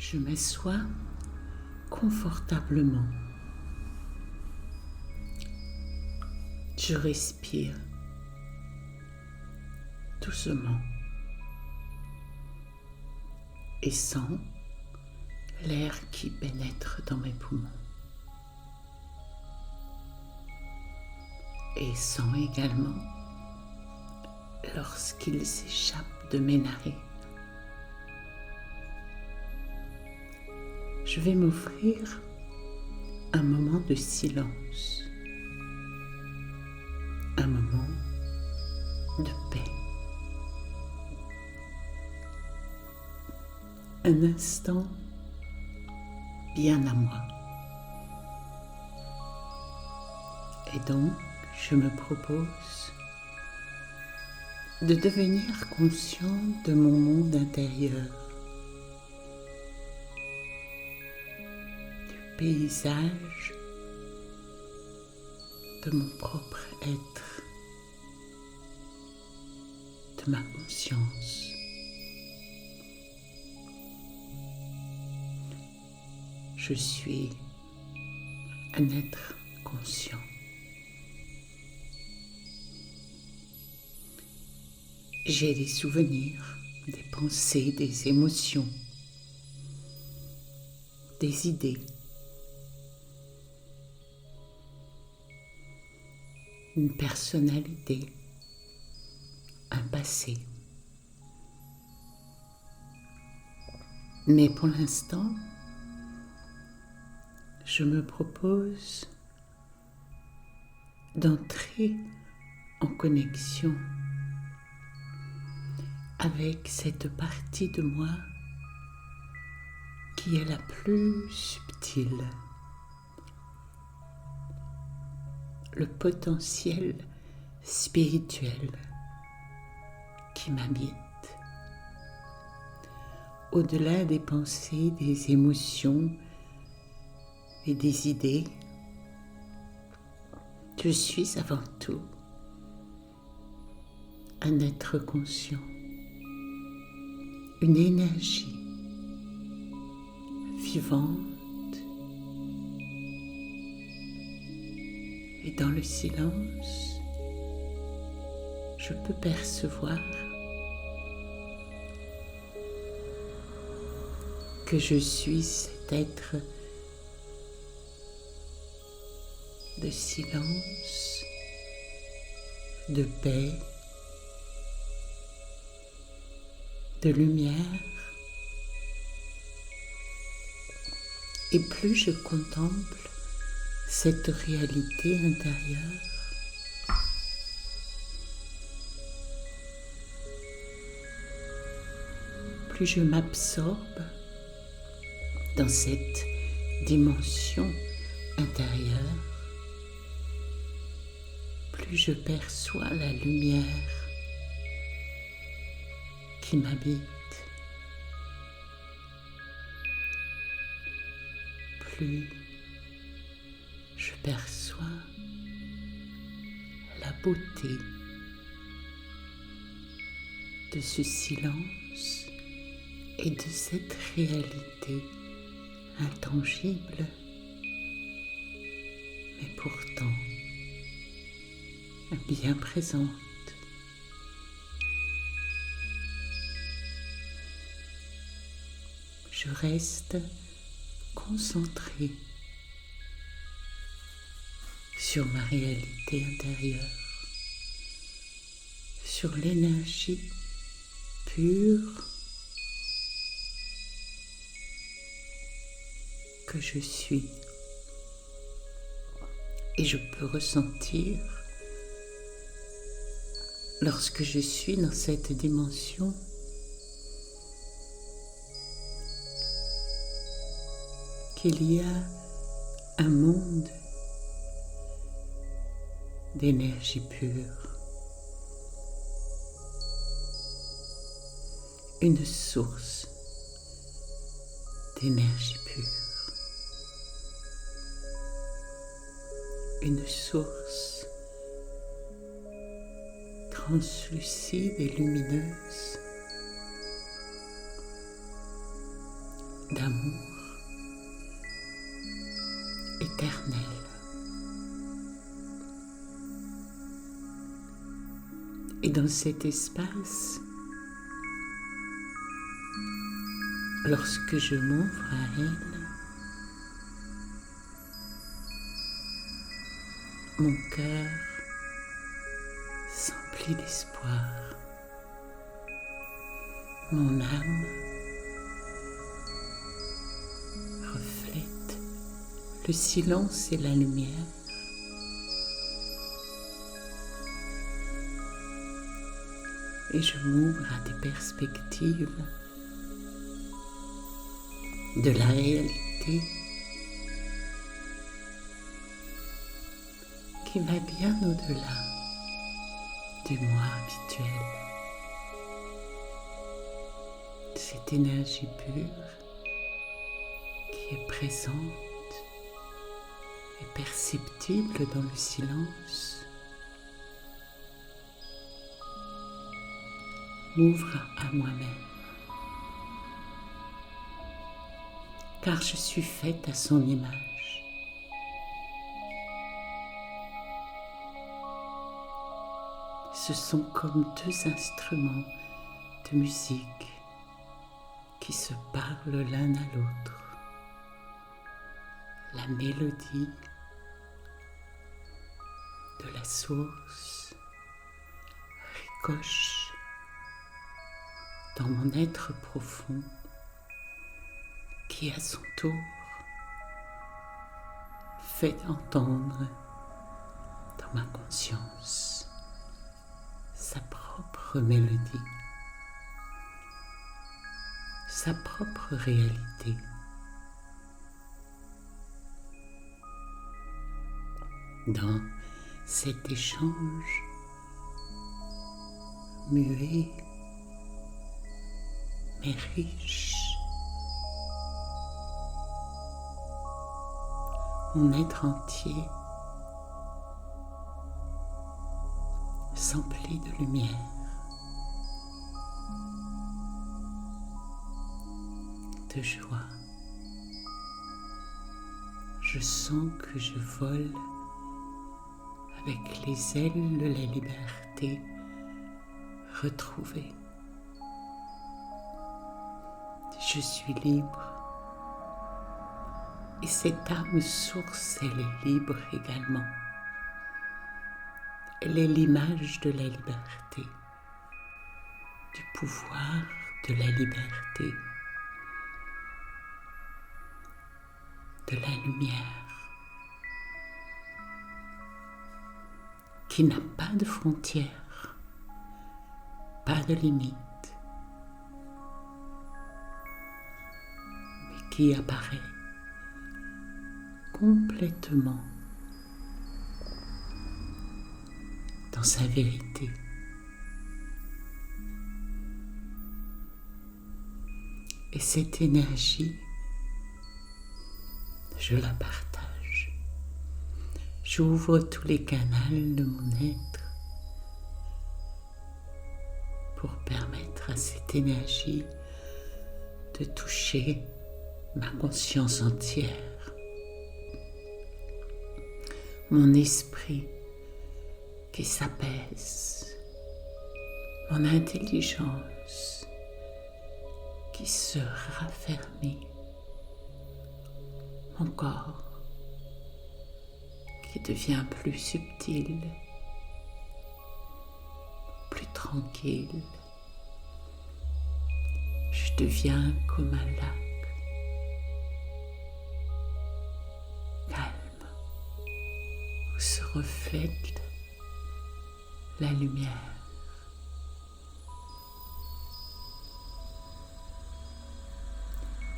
Je m'assois confortablement. Je respire doucement et sens l'air qui pénètre dans mes poumons. Et sens également lorsqu'il s'échappe de mes narines. Je vais m'offrir un moment de silence, un moment de paix, un instant bien à moi. Et donc, je me propose de devenir conscient de mon monde intérieur, du paysage de mon propre être, de ma conscience. Je suis un être conscient. J'ai des souvenirs, des pensées, des émotions, des idées, une personnalité, un passé. Mais pour l'instant, je me propose d'entrer en connexion avec cette partie de moi qui est la plus subtile, le potentiel spirituel qui m'habite. Au-delà des pensées, des émotions et des idées, je suis avant tout un être conscient, une énergie vivante, et dans le silence, je peux percevoir que je suis cet être de silence, de paix, de lumière. Et plus je contemple cette réalité intérieure, plus je m'absorbe dans cette dimension intérieure, plus je perçois la lumière qui m'habite, plus je perçois la beauté de ce silence et de cette réalité intangible, mais pourtant bien présente. Je reste concentrée sur ma réalité intérieure, sur l'énergie pure que je suis. Et je peux ressentir, lorsque je suis dans cette dimension, qu'il y a un monde d'énergie pure, une source d'énergie pure, une source translucide et lumineuse, d'amour éternel. Et dans cet espace, lorsque je m'ouvre à elle, mon cœur s'emplit d'espoir. Mon âme reflète le silence et la lumière. Et je m'ouvre à des perspectives de la réalité qui va bien au-delà du moi habituel. Cette énergie pure qui est présente et perceptible dans le silence m'ouvre à moi-même, car je suis faite à son image. Ce sont comme deux instruments de musique qui se parlent l'un à l'autre. La mélodie de la source ricoche dans mon être profond qui à son tour fait entendre dans ma conscience sa propre mélodie, sa propre réalité. Dans cet échange muet mais riche, mon être entier s'emplit de lumière, de joie. Je sens que je vole avec les ailes de la liberté retrouvée. Je suis libre et cette âme source, elle est libre également. Elle est l'image de la liberté, du pouvoir de la liberté, de la lumière, qui n'a pas de frontières, pas de limites, mais qui apparaît complètement dans sa vérité. Et cette énergie, je la partage. J'ouvre tous les canaux de mon être pour permettre à cette énergie de toucher ma conscience entière, mon esprit qui s'apaise, mon intelligence qui se raffermit, mon corps qui devient plus subtil, plus tranquille. Je deviens comme un lac, calme, où se reflète la lumière.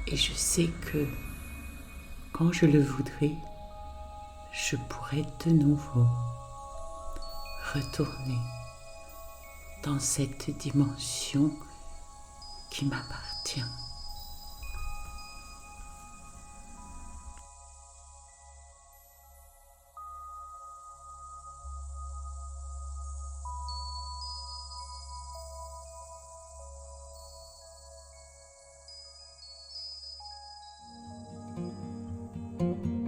Et je sais que quand je le voudrais, je pourrais de nouveau retourner dans cette dimension qui m'appartient. Thank